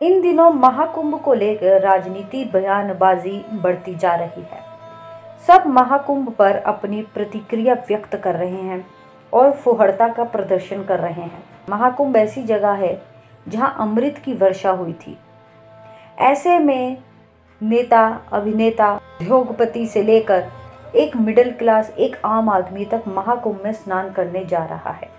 इन दिनों महाकुंभ को लेकर राजनीति बयानबाजी बढ़ती जा रही है। सब महाकुंभ पर अपनी प्रतिक्रिया व्यक्त कर रहे हैं और फुहड़ता का प्रदर्शन कर रहे हैं। महाकुंभ ऐसी जगह है जहां अमृत की वर्षा हुई थी। ऐसे में नेता, अभिनेता, उद्योगपति से लेकर एक मिडिल क्लास, एक आम आदमी तक महाकुंभ में स्नान करने जा रहा है।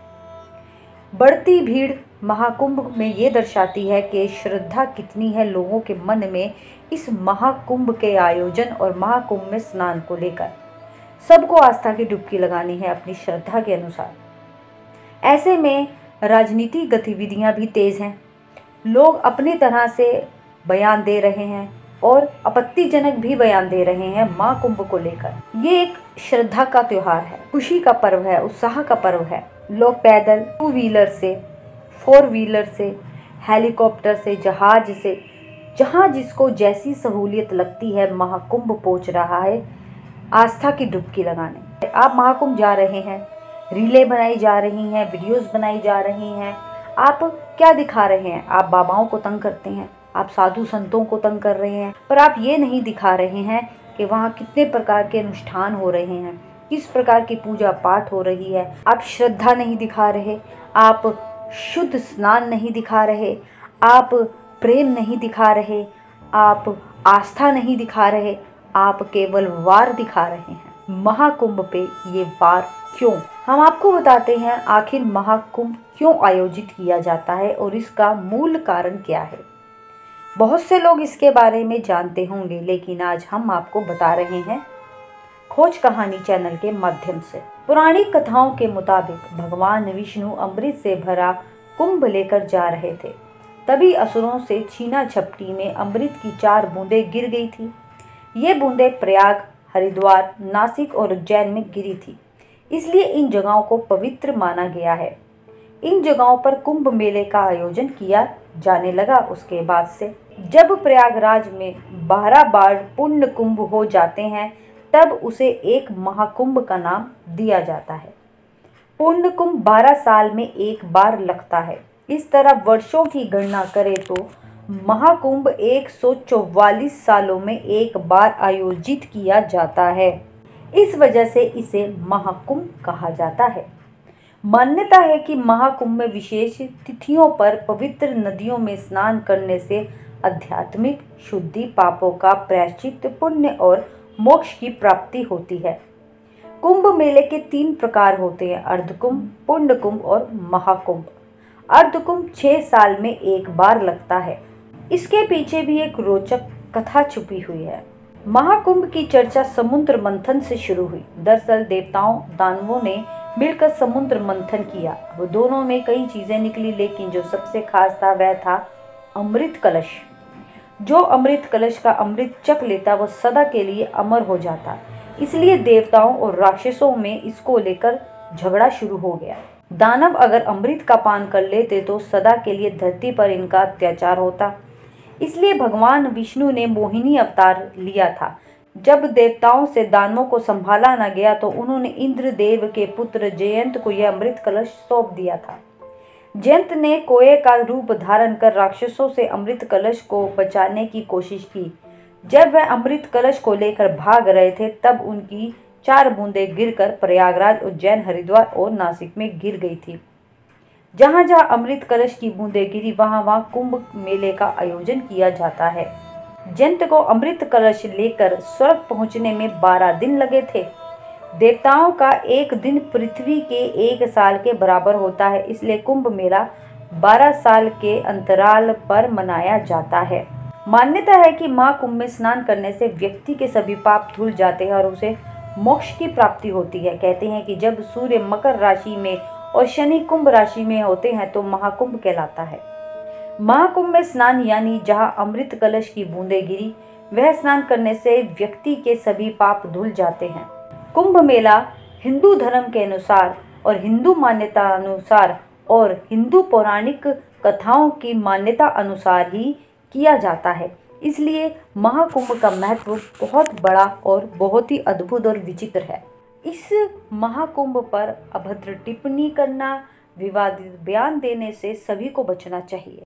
बढ़ती भीड़ महाकुंभ में ये दर्शाती है कि श्रद्धा कितनी है लोगों के मन में इस महाकुंभ के आयोजन और महाकुंभ में स्नान को लेकर। सबको आस्था की डुबकी लगानी है अपनी श्रद्धा के अनुसार। ऐसे में राजनीतिक गतिविधियां भी तेज हैं। लोग अपनी तरह से बयान दे रहे हैं और आपत्तिजनक भी बयान दे रहे हैं महाकुंभ को लेकर। ये एक श्रद्धा का त्योहार है, खुशी का पर्व है, उत्साह का पर्व है। लोग पैदल, 2 व्हीलर से, 4 व्हीलर से, हेलीकॉप्टर से, जहाज से, जहाँ जिसको जैसी सहूलियत लगती है महाकुंभ पहुँच रहा है आस्था की डुबकी लगाने। आप महाकुंभ जा रहे हैं, रीलें बनाई जा रही हैं, वीडियोस बनाई जा रही हैं। आप क्या दिखा रहे हैं? आप बाबाओं को तंग करते हैं, आप साधु संतों को तंग कर रहे हैं, पर आप ये नहीं दिखा रहे हैं कि वहाँ कितने प्रकार के अनुष्ठान हो रहे हैं, किस प्रकार की पूजा पाठ हो रही है। आप श्रद्धा नहीं दिखा रहे, आप शुद्ध स्नान नहीं दिखा रहे, आप प्रेम नहीं दिखा रहे, आप आस्था नहीं दिखा रहे, आप केवल वार दिखा रहे हैं। महाकुंभ पे ये वार क्यों? हम आपको बताते हैं आखिर महाकुंभ क्यों आयोजित किया जाता है और इसका मूल कारण क्या है। बहुत से लोग इसके बारे में जानते होंगे, लेकिन आज हम आपको बता रहे हैं खोज कहानी चैनल के माध्यम से। पौराणिक कथाओं के मुताबिक भगवान विष्णु अमृत से भरा कुंभ लेकर जा रहे थे। तभी असुरों से छीना झपटी में अमृत की 4 बूंदें गिर गई थी। ये बूंदें प्रयाग, हरिद्वार, नासिक और उज्जैन में गिरी थी, इसलिए इन जगहों को पवित्र माना गया है। इन जगहों पर कुंभ मेले का आयोजन किया जाने लगा। उसके बाद से जब प्रयागराज में 12 बार पुण्य कुंभ हो जाते हैं, तब उसे एक महाकुंभ का नाम दिया जाता है। पुण्य कुंभ 12 साल में एक बार लगता है। इस तरह वर्षों की गणना करें तो महाकुंभ 144 सालों में एक बार आयोजित किया जाता है। इस वजह से इसे महाकुंभ कहा जाता है। मान्यता है कि महाकुंभ में विशेष तिथियों पर पवित्र नदियों में स्नान करने से आध्यात्मिक शुद्धि, पापों का प्रायश्चित, पुण्य और मोक्ष की प्राप्ति होती है। कुंभ मेले के 3 प्रकार होते हैं: अर्धकुंभ, पुण्य कुंभ और महाकुंभ। अर्धकुंभ 6 साल में एक बार लगता है। इसके पीछे भी एक रोचक कथा छुपी हुई है। महाकुंभ की चर्चा समुद्र मंथन से शुरू हुई। दरअसल देवताओं, दानवों ने मिलकर समुद्र मंथन किया। वो दोनों में कई चीजें निकली, लेकिन जो सबसे खास था वह था अमृत कलश। जो अमृत कलश का अमृत चख लेता वो सदा के लिए अमर हो जाता। इसलिए देवताओं और राक्षसों में इसको लेकर झगड़ा शुरू हो गया। दानव अगर अमृत का पान कर लेते तो सदा के लिए धरती पर इनका अत्याचार होता। इसलिए भगवान विष्णु ने मोहिनी अवतार लिया था। जब देवताओं से दानवों को संभाला न गया तो उन्होंने इंद्रदेव के पुत्र जयंत को यह अमृत कलश सौंप दिया था। जयंत ने कोए का रूप धारण कर राक्षसों से अमृत कलश को बचाने की कोशिश की। जब वह अमृत कलश को लेकर भाग रहे थे, तब उनकी 4 बूंदें गिरकर प्रयागराज, उज्जैन, हरिद्वार और नासिक में गिर गई थी। जहां जहां अमृत कलश की बूंदें गिरी, वहां वहां कुंभ मेले का आयोजन किया जाता है। जयंत को अमृत कलश लेकर स्वर्ग पहुंचने में 12 दिन लगे थे। देवताओं का एक दिन पृथ्वी के 1 साल के बराबर होता है, इसलिए कुंभ मेला 12 साल के अंतराल पर मनाया जाता है। मान्यता है कि महाकुंभ में स्नान करने से व्यक्ति के सभी पाप धुल जाते हैं और उसे मोक्ष की प्राप्ति होती है। कहते हैं कि जब सूर्य मकर राशि में और शनि कुंभ राशि में होते हैं तो महाकुंभ कहलाता है। महाकुंभ में स्नान यानी जहां अमृत कलश की बूंदें गिरी, वह स्नान करने से व्यक्ति के सभी पाप धुल जाते हैं। कुंभ मेला हिंदू धर्म के अनुसार और हिंदू मान्यता अनुसार और हिंदू पौराणिक कथाओं की मान्यता अनुसार ही किया जाता है। इसलिए महाकुंभ का महत्व बहुत बड़ा और बहुत ही अद्भुत और विचित्र है। इस महाकुंभ पर अभद्र टिप्पणी करना, विवादित बयान देने से सभी को बचना चाहिए।